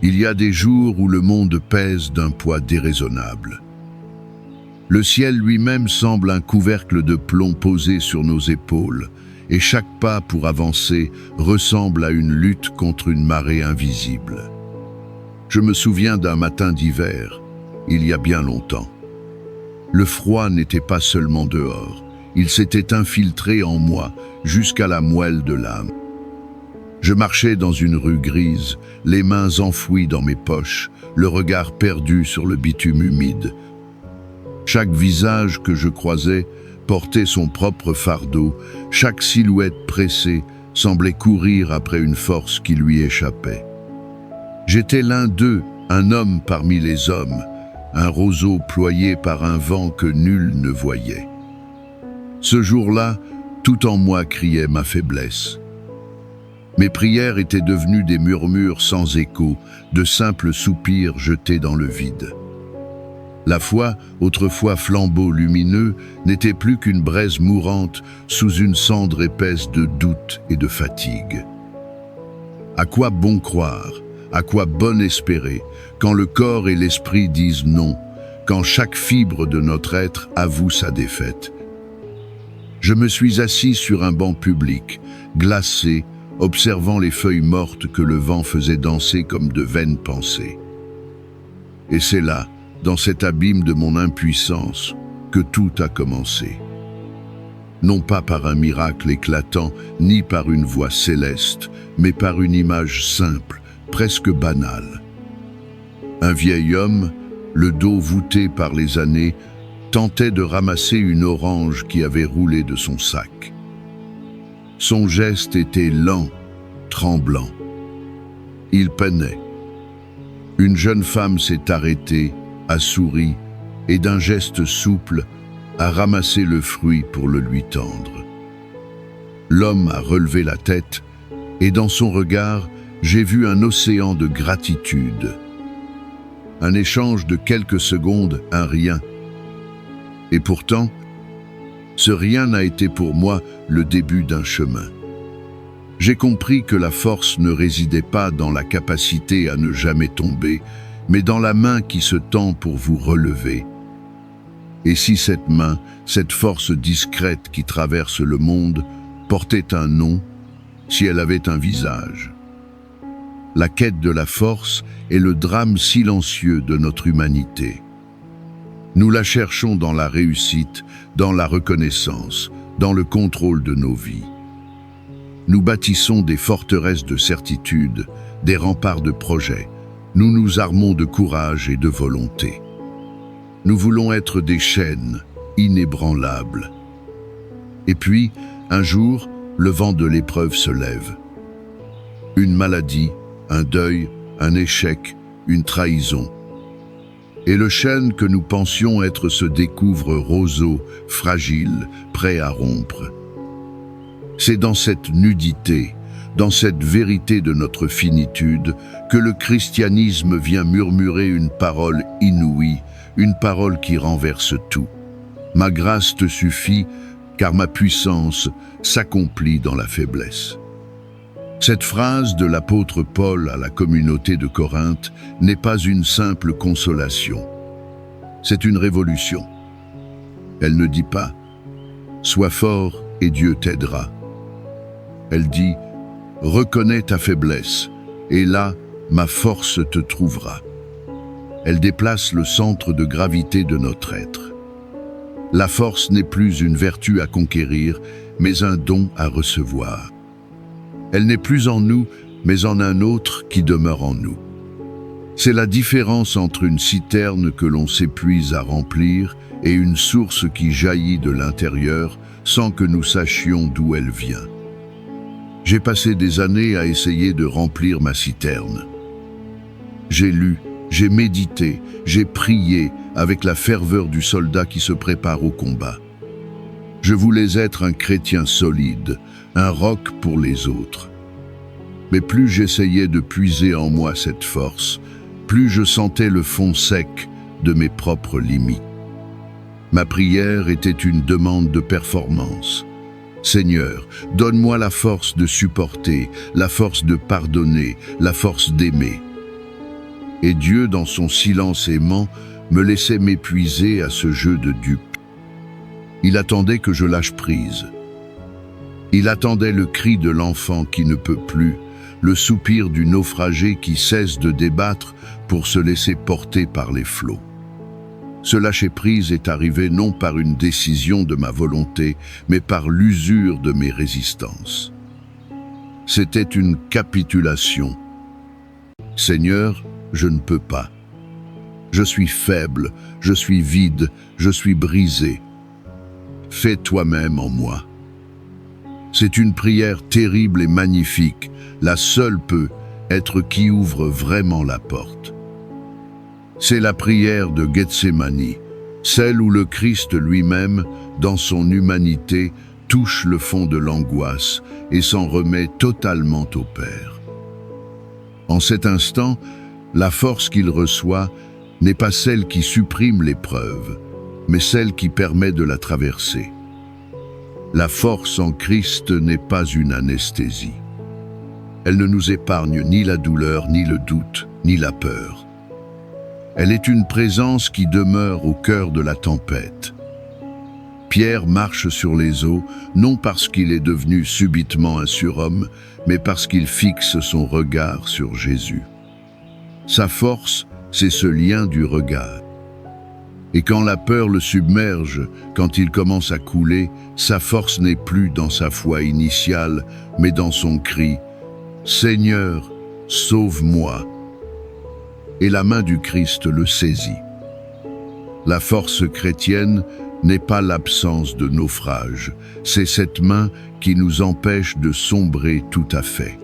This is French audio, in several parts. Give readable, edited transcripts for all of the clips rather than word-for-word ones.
Il y a des jours où le monde pèse d'un poids déraisonnable. Le ciel lui-même semble un couvercle de plomb posé sur nos épaules, et chaque pas pour avancer ressemble à une lutte contre une marée invisible. Je me souviens d'un matin d'hiver, il y a bien longtemps. Le froid n'était pas seulement dehors, il s'était infiltré en moi jusqu'à la moelle de l'âme. Je marchais dans une rue grise, les mains enfouies dans mes poches, le regard perdu sur le bitume humide. Chaque visage que je croisais portait son propre fardeau, chaque silhouette pressée semblait courir après une force qui lui échappait. J'étais l'un d'eux, un homme parmi les hommes, un roseau ployé par un vent que nul ne voyait. Ce jour-là, tout en moi criait ma faiblesse. Mes prières étaient devenues des murmures sans écho, de simples soupirs jetés dans le vide. La foi, autrefois flambeau lumineux, n'était plus qu'une braise mourante sous une cendre épaisse de doute et de fatigue. À quoi bon croire, à quoi bon espérer, quand le corps et l'esprit disent non, quand chaque fibre de notre être avoue sa défaite? Je me suis assis sur un banc public, glacé, observant les feuilles mortes que le vent faisait danser comme de vaines pensées. Et c'est là, dans cet abîme de mon impuissance, que tout a commencé. Non pas par un miracle éclatant, ni par une voix céleste, mais par une image simple, presque banale. Un vieil homme, le dos voûté par les années, tentait de ramasser une orange qui avait roulé de son sac. Son geste était lent, tremblant. Il peinait. Une jeune femme s'est arrêtée, a souri et d'un geste souple a ramassé le fruit pour le lui tendre. L'homme a relevé la tête et dans son regard, j'ai vu un océan de gratitude. Un échange de quelques secondes, un rien. Et pourtant, ce rien n'a été pour moi le début d'un chemin. J'ai compris que la force ne résidait pas dans la capacité à ne jamais tomber, mais dans la main qui se tend pour vous relever. Et si cette main, cette force discrète qui traverse le monde, portait un nom, si elle avait un visage? La quête de la force est le drame silencieux de notre humanité. Nous la cherchons dans la réussite, dans la reconnaissance, dans le contrôle de nos vies. Nous bâtissons des forteresses de certitude, des remparts de projets. Nous nous armons de courage et de volonté. Nous voulons être des chaînes inébranlables. Et puis, un jour, le vent de l'épreuve se lève. Une maladie, un deuil, un échec, une trahison. Et le chêne que nous pensions être se découvre roseau, fragile, prêt à rompre. C'est dans cette nudité, dans cette vérité de notre finitude, que le christianisme vient murmurer une parole inouïe, une parole qui renverse tout. Ma grâce te suffit, car ma puissance s'accomplit dans la faiblesse. Cette phrase de l'apôtre Paul à la communauté de Corinthe n'est pas une simple consolation. C'est une révolution. Elle ne dit pas « Sois fort et Dieu t'aidera ». Elle dit « Reconnais ta faiblesse, et là, ma force te trouvera ». Elle déplace le centre de gravité de notre être. La force n'est plus une vertu à conquérir, mais un don à recevoir. Elle n'est plus en nous, mais en un autre qui demeure en nous. C'est la différence entre une citerne que l'on s'épuise à remplir et une source qui jaillit de l'intérieur sans que nous sachions d'où elle vient. J'ai passé des années à essayer de remplir ma citerne. J'ai lu, j'ai médité, j'ai prié avec la ferveur du soldat qui se prépare au combat. Je voulais être un chrétien solide, un roc pour les autres. Mais plus j'essayais de puiser en moi cette force, plus je sentais le fond sec de mes propres limites. Ma prière était une demande de performance. Seigneur, donne-moi la force de supporter, la force de pardonner, la force d'aimer. et Dieu, dans son silence aimant, me laissait m'épuiser à ce jeu de dupe. Il attendait que je lâche prise. Il attendait le cri de l'enfant qui ne peut plus, le soupir du naufragé qui cesse de débattre pour se laisser porter par les flots. Ce lâcher-prise est arrivé non par une décision de ma volonté, mais par l'usure de mes résistances. C'était une capitulation. Seigneur, je ne peux pas. Je suis faible, je suis vide, je suis brisé. Fais toi-même en moi. C'est une prière terrible et magnifique, la seule peut être qui ouvre vraiment la porte. C'est la prière de Gethsémani, celle où le Christ lui-même, dans son humanité, touche le fond de l'angoisse et s'en remet totalement au Père. En cet instant, la force qu'il reçoit n'est pas celle qui supprime l'épreuve, mais celle qui permet de la traverser. La force en Christ n'est pas une anesthésie. Elle ne nous épargne ni la douleur, ni le doute, ni la peur. Elle est une présence qui demeure au cœur de la tempête. Pierre marche sur les eaux, non parce qu'il est devenu subitement un surhomme, mais parce qu'il fixe son regard sur Jésus. Sa force, c'est ce lien du regard. Et quand la peur le submerge, quand il commence à couler, sa force n'est plus dans sa foi initiale, mais dans son cri « Seigneur, sauve-moi » et la main du Christ le saisit. La force chrétienne n'est pas l'absence de naufrage, c'est cette main qui nous empêche de sombrer tout à fait.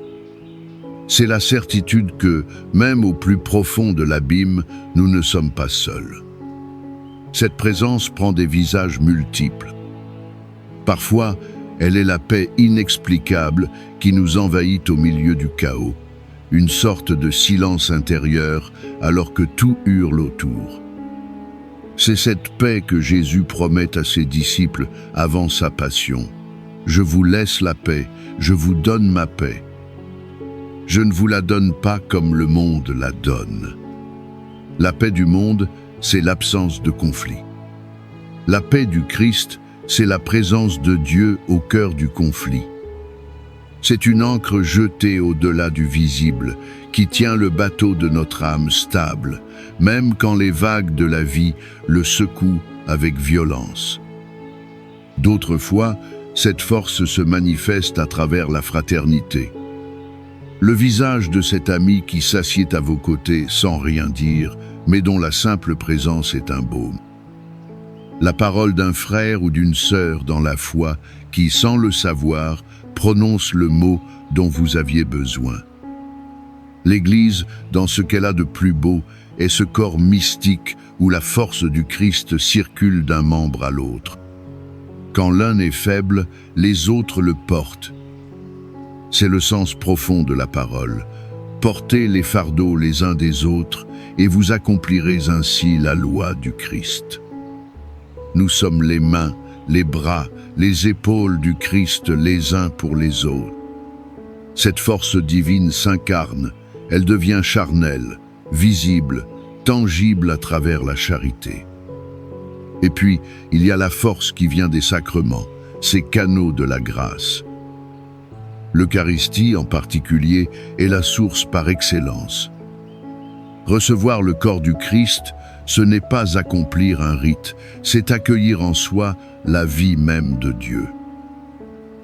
C'est la certitude que, même au plus profond de l'abîme, nous ne sommes pas seuls. Cette présence prend des visages multiples. Parfois, elle est la paix inexplicable qui nous envahit au milieu du chaos, une sorte de silence intérieur alors que tout hurle autour. C'est cette paix que Jésus promet à ses disciples avant sa passion. « Je vous laisse la paix, je vous donne ma paix. Je ne vous la donne pas comme le monde la donne. » La paix du monde, c'est l'absence de conflit. La paix du Christ, c'est la présence de Dieu au cœur du conflit. C'est une ancre jetée au-delà du visible qui tient le bateau de notre âme stable, même quand les vagues de la vie le secouent avec violence. D'autres fois, cette force se manifeste à travers la fraternité. Le visage de cet ami qui s'assied à vos côtés sans rien dire, mais dont la simple présence est un baume. La parole d'un frère ou d'une sœur dans la foi qui, sans le savoir, prononce le mot dont vous aviez besoin. L'Église, dans ce qu'elle a de plus beau, est ce corps mystique où la force du Christ circule d'un membre à l'autre. Quand l'un est faible, les autres le portent. C'est le sens profond de la parole. Portez les fardeaux les uns des autres et vous accomplirez ainsi la loi du Christ. Nous sommes les mains, les bras, les épaules du Christ les uns pour les autres. Cette force divine s'incarne, elle devient charnelle, visible, tangible à travers la charité. Et puis, il y a la force qui vient des sacrements, ces canaux de la grâce. L'Eucharistie, en particulier, est la source par excellence. Recevoir le corps du Christ, ce n'est pas accomplir un rite, c'est accueillir en soi la vie même de Dieu.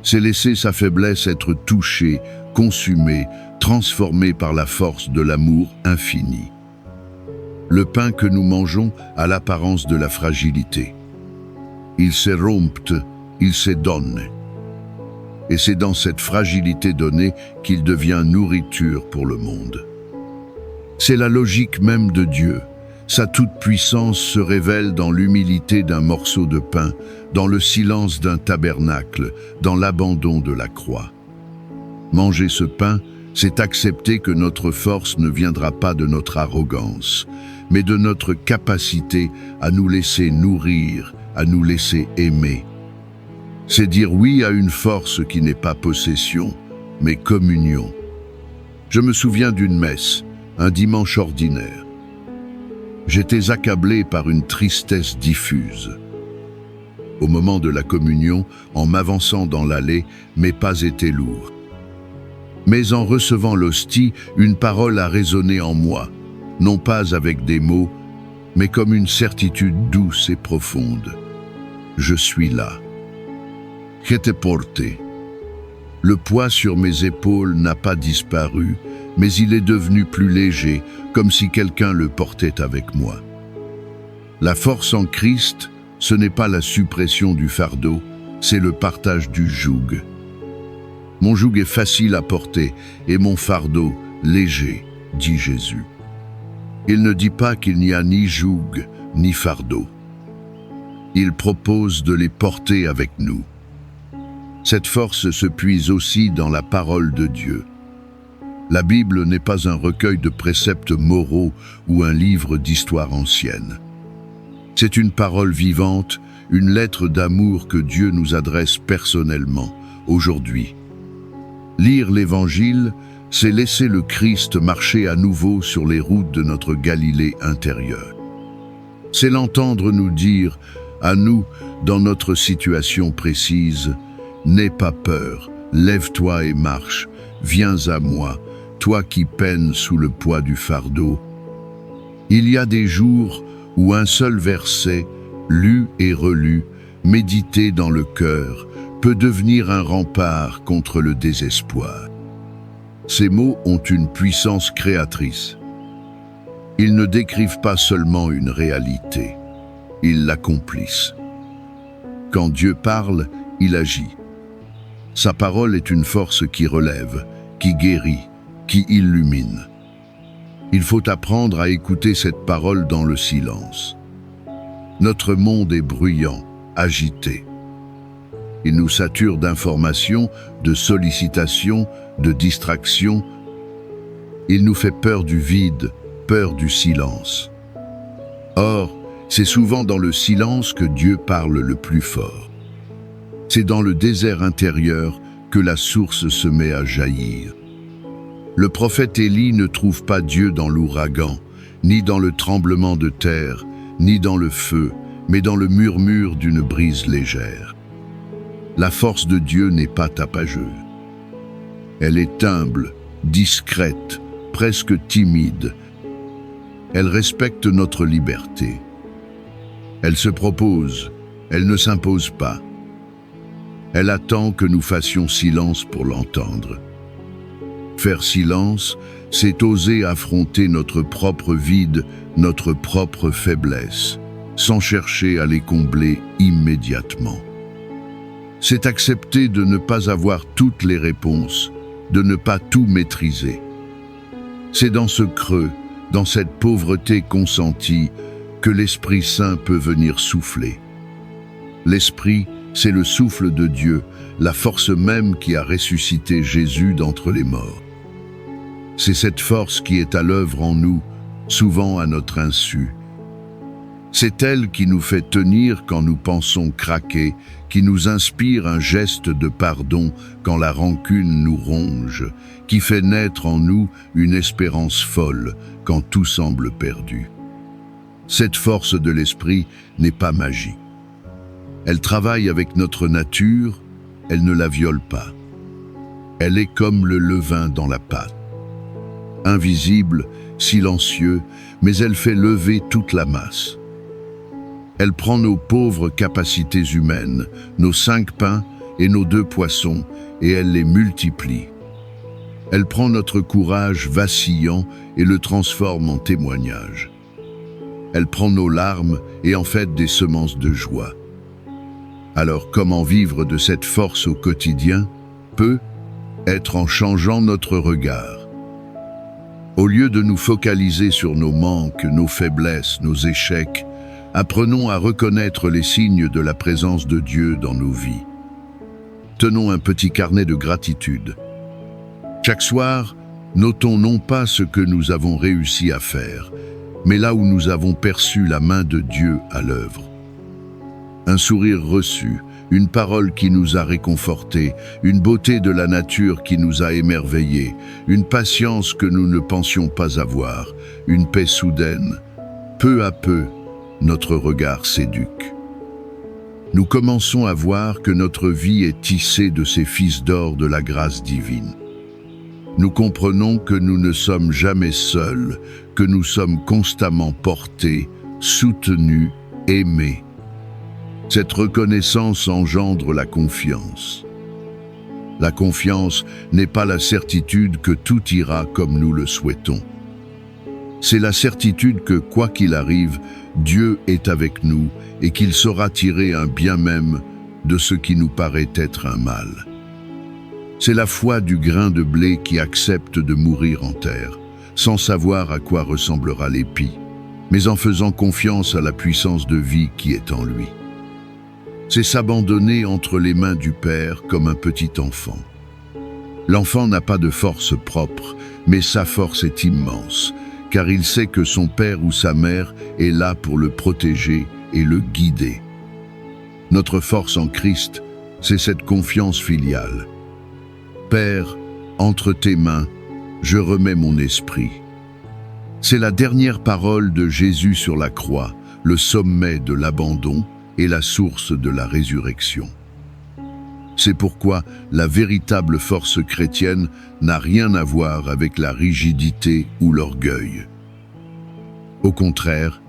C'est laisser sa faiblesse être touchée, consumée, transformée par la force de l'amour infini. Le pain que nous mangeons a l'apparence de la fragilité. Il se rompt, il se donne. Et c'est dans cette fragilité donnée qu'il devient nourriture pour le monde. C'est la logique même de Dieu. Sa toute-puissance se révèle dans l'humilité d'un morceau de pain, dans le silence d'un tabernacle, dans l'abandon de la croix. Manger ce pain, c'est accepter que notre force ne viendra pas de notre arrogance, mais de notre capacité à nous laisser nourrir, à nous laisser aimer. C'est dire oui à une force qui n'est pas possession, mais communion. Je me souviens d'une messe, un dimanche ordinaire. J'étais accablé par une tristesse diffuse. Au moment de la communion, en m'avançant dans l'allée, mes pas étaient lourds. Mais en recevant l'hostie, une parole a résonné en moi, non pas avec des mots, mais comme une certitude douce et profonde. Je suis là. Que te porte? Le poids sur mes épaules n'a pas disparu, mais il est devenu plus léger, comme si quelqu'un le portait avec moi. La force en Christ, ce n'est pas la suppression du fardeau, c'est le partage du joug. Mon joug est facile à porter et mon fardeau léger, dit Jésus. Il ne dit pas qu'il n'y a ni joug ni fardeau. Il propose de les porter avec nous. Cette force se puise aussi dans la parole de Dieu. La Bible n'est pas un recueil de préceptes moraux ou un livre d'histoire ancienne. C'est une parole vivante, une lettre d'amour que Dieu nous adresse personnellement, aujourd'hui. Lire l'Évangile, c'est laisser le Christ marcher à nouveau sur les routes de notre Galilée intérieure. C'est l'entendre nous dire, à nous, dans notre situation précise, « N'aie pas peur, lève-toi et marche, viens à moi, toi qui peines sous le poids du fardeau. » Il y a des jours où un seul verset, lu et relu, médité dans le cœur, peut devenir un rempart contre le désespoir. Ces mots ont une puissance créatrice. Ils ne décrivent pas seulement une réalité, ils l'accomplissent. Quand Dieu parle, il agit. Sa parole est une force qui relève, qui guérit, qui illumine. Il faut apprendre à écouter cette parole dans le silence. Notre monde est bruyant, agité. Il nous sature d'informations, de sollicitations, de distractions. Il nous fait peur du vide, peur du silence. Or, c'est souvent dans le silence que Dieu parle le plus fort. C'est dans le désert intérieur que la source se met à jaillir. Le prophète Élie ne trouve pas Dieu dans l'ouragan, ni dans le tremblement de terre, ni dans le feu, mais dans le murmure d'une brise légère. La force de Dieu n'est pas tapageuse. Elle est humble, discrète, presque timide. Elle respecte notre liberté. Elle se propose, elle ne s'impose pas. Elle attend que nous fassions silence pour l'entendre. Faire silence, c'est oser affronter notre propre vide, notre propre faiblesse, sans chercher à les combler immédiatement. C'est accepter de ne pas avoir toutes les réponses, de ne pas tout maîtriser. C'est dans ce creux, dans cette pauvreté consentie, que l'Esprit Saint peut venir souffler. L'Esprit, c'est le souffle de Dieu, la force même qui a ressuscité Jésus d'entre les morts. C'est cette force qui est à l'œuvre en nous, souvent à notre insu. C'est elle qui nous fait tenir quand nous pensons craquer, qui nous inspire un geste de pardon quand la rancune nous ronge, qui fait naître en nous une espérance folle quand tout semble perdu. Cette force de l'esprit n'est pas magique. Elle travaille avec notre nature, elle ne la viole pas. Elle est comme le levain dans la pâte. Invisible, silencieux, mais elle fait lever toute la masse. Elle prend nos pauvres capacités humaines, nos 5 pains et nos 2 poissons, et elle les multiplie. Elle prend notre courage vacillant et le transforme en témoignage. Elle prend nos larmes et en fait des semences de joie. Alors comment vivre de cette force au quotidien? Peut être en changeant notre regard. Au lieu de nous focaliser sur nos manques, nos faiblesses, nos échecs, apprenons à reconnaître les signes de la présence de Dieu dans nos vies. Tenons un petit carnet de gratitude. Chaque soir, notons non pas ce que nous avons réussi à faire, mais là où nous avons perçu la main de Dieu à l'œuvre. Un sourire reçu, une parole qui nous a réconfortés, une beauté de la nature qui nous a émerveillés, une patience que nous ne pensions pas avoir, une paix soudaine. Peu à peu, notre regard s'éduque. Nous commençons à voir que notre vie est tissée de ces fils d'or de la grâce divine. Nous comprenons que nous ne sommes jamais seuls, que nous sommes constamment portés, soutenus, aimés. Cette reconnaissance engendre la confiance. La confiance n'est pas la certitude que tout ira comme nous le souhaitons. C'est la certitude que, quoi qu'il arrive, Dieu est avec nous et qu'il saura tirer un bien même de ce qui nous paraît être un mal. C'est la foi du grain de blé qui accepte de mourir en terre, sans savoir à quoi ressemblera l'épi, mais en faisant confiance à la puissance de vie qui est en lui. C'est s'abandonner entre les mains du Père comme un petit enfant. L'enfant n'a pas de force propre, mais sa force est immense, car il sait que son père ou sa mère est là pour le protéger et le guider. Notre force en Christ, c'est cette confiance filiale. Père, entre tes mains, je remets mon esprit. C'est la dernière parole de Jésus sur la croix, le sommet de l'abandon et la source de la résurrection. C'est pourquoi la véritable force chrétienne n'a rien à voir avec la rigidité ou l'orgueil. Au contraire,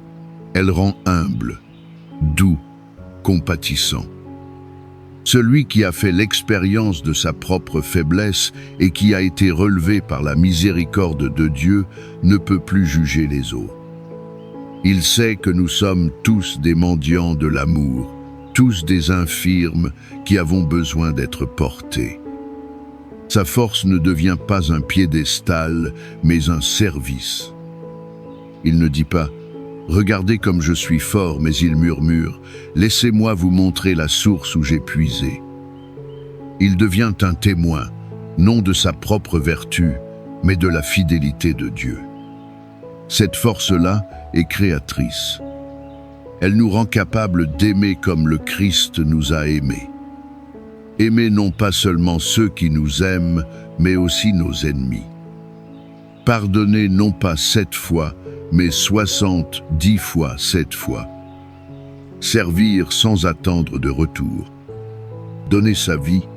elle rend humble, doux, compatissant. Celui qui a fait l'expérience de sa propre faiblesse et qui a été relevé par la miséricorde de Dieu ne peut plus juger les autres. Il sait que nous sommes tous des mendiants de l'amour, tous des infirmes qui avons besoin d'être portés. Sa force ne devient pas un piédestal, mais un service. Il ne dit pas « Regardez comme je suis fort », mais il murmure « Laissez-moi vous montrer la source où j'ai puisé ». Il devient un témoin, non de sa propre vertu, mais de la fidélité de Dieu. Cette force-là est créatrice. Elle nous rend capables d'aimer comme le Christ nous a aimés. Aimer non pas seulement ceux qui nous aiment, mais aussi nos ennemis. Pardonner non pas 7 fois, mais 70 fois 7 fois. Servir sans attendre de retour. Donner sa vie.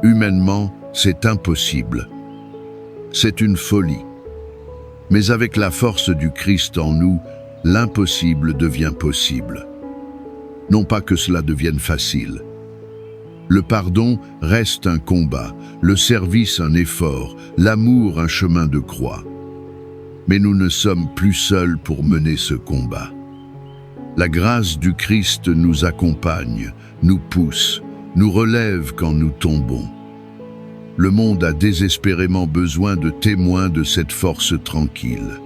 Humainement, c'est impossible. C'est une folie. Mais avec la force du Christ en nous, l'impossible devient possible. Non pas que cela devienne facile. Le pardon reste un combat, le service un effort, l'amour un chemin de croix. Mais nous ne sommes plus seuls pour mener ce combat. La grâce du Christ nous accompagne, nous pousse, nous relève quand nous tombons. Le monde a désespérément besoin de témoins de cette force tranquille.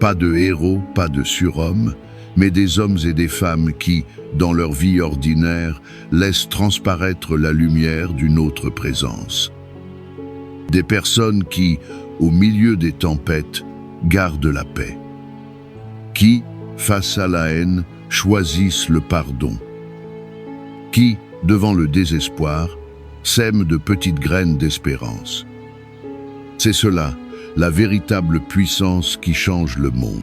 Pas de héros, pas de surhommes, mais des hommes et des femmes qui, dans leur vie ordinaire, laissent transparaître la lumière d'une autre présence. Des personnes qui, au milieu des tempêtes, gardent la paix. Qui, face à la haine, choisissent le pardon. Qui, devant le désespoir, sèment de petites graines d'espérance. C'est cela, la véritable puissance qui change le monde.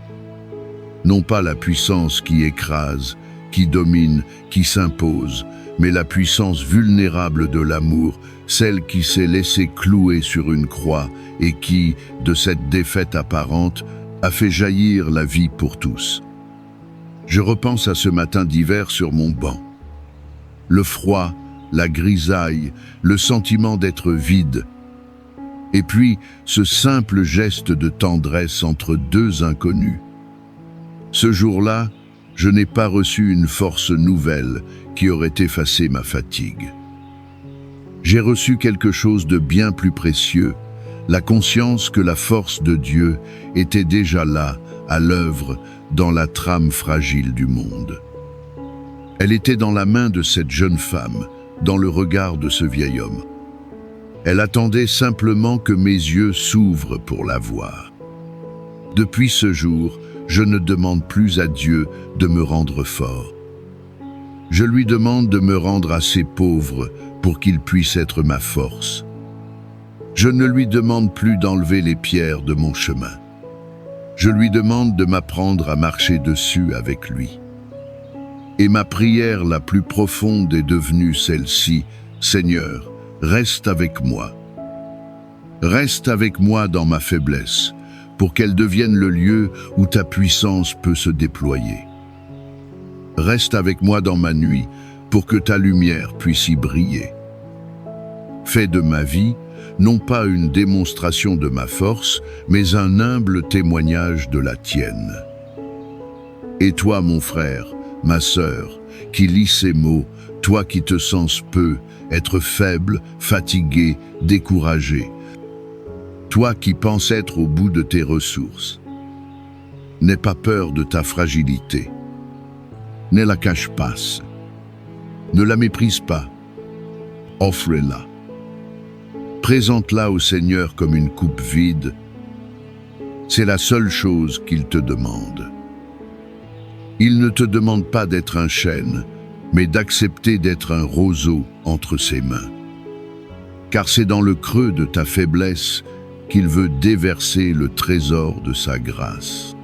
Non pas la puissance qui écrase, qui domine, qui s'impose, mais la puissance vulnérable de l'amour, celle qui s'est laissée clouer sur une croix et qui, de cette défaite apparente, a fait jaillir la vie pour tous. Je repense à ce matin d'hiver sur mon banc. Le froid, la grisaille, le sentiment d'être vide. Et puis, ce simple geste de tendresse entre deux inconnus. Ce jour-là, je n'ai pas reçu une force nouvelle qui aurait effacé ma fatigue. J'ai reçu quelque chose de bien plus précieux, la conscience que la force de Dieu était déjà là, à l'œuvre, dans la trame fragile du monde. Elle était dans la main de cette jeune femme, dans le regard de ce vieil homme. Elle attendait simplement que mes yeux s'ouvrent pour la voir. Depuis ce jour, je ne demande plus à Dieu de me rendre fort. Je lui demande de me rendre assez pauvre pour qu'il puisse être ma force. Je ne lui demande plus d'enlever les pierres de mon chemin. Je lui demande de m'apprendre à marcher dessus avec lui. Et ma prière la plus profonde est devenue celle-ci: Seigneur, reste avec moi. Reste avec moi dans ma faiblesse, pour qu'elle devienne le lieu où ta puissance peut se déployer. Reste avec moi dans ma nuit, pour que ta lumière puisse y briller. Fais de ma vie, non pas une démonstration de ma force, mais un humble témoignage de la tienne. Et toi, mon frère, ma sœur, qui lis ces mots, toi qui te sens peu, être faible, fatigué, découragé, toi qui penses être au bout de tes ressources, n'aie pas peur de ta fragilité. Ne la cache pas. Ne la méprise pas. Offre-la. Présente-la au Seigneur comme une coupe vide. C'est la seule chose qu'il te demande. Il ne te demande pas d'être un chêne, mais d'accepter d'être un roseau entre ses mains. Car c'est dans le creux de ta faiblesse qu'il veut déverser le trésor de sa grâce.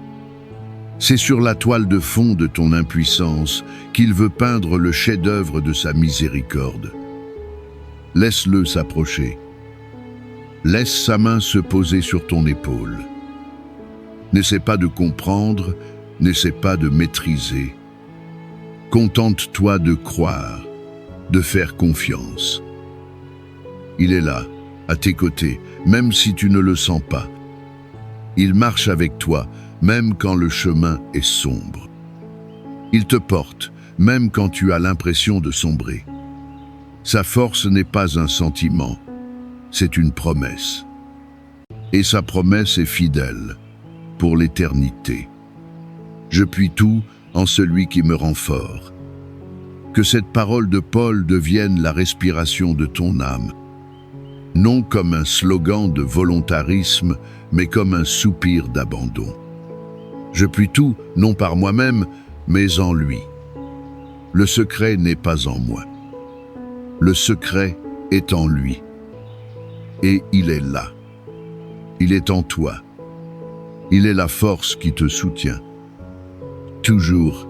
C'est sur la toile de fond de ton impuissance qu'il veut peindre le chef-d'œuvre de sa miséricorde. Laisse-le s'approcher. Laisse sa main se poser sur ton épaule. N'essaie pas de comprendre, n'essaie pas de maîtriser. Contente-toi de croire, de faire confiance. Il est là, à tes côtés, même si tu ne le sens pas. Il marche avec toi, même quand le chemin est sombre. Il te porte, même quand tu as l'impression de sombrer. Sa force n'est pas un sentiment, c'est une promesse. Et sa promesse est fidèle, pour l'éternité. Je puis tout en celui qui me rend fort. Que cette parole de Paul devienne la respiration de ton âme, non comme un slogan de volontarisme, mais comme un soupir d'abandon. Je puis tout, non par moi-même, mais en lui. Le secret n'est pas en moi. Le secret est en lui. Et il est là. Il est en toi. Il est la force qui te soutient. Toujours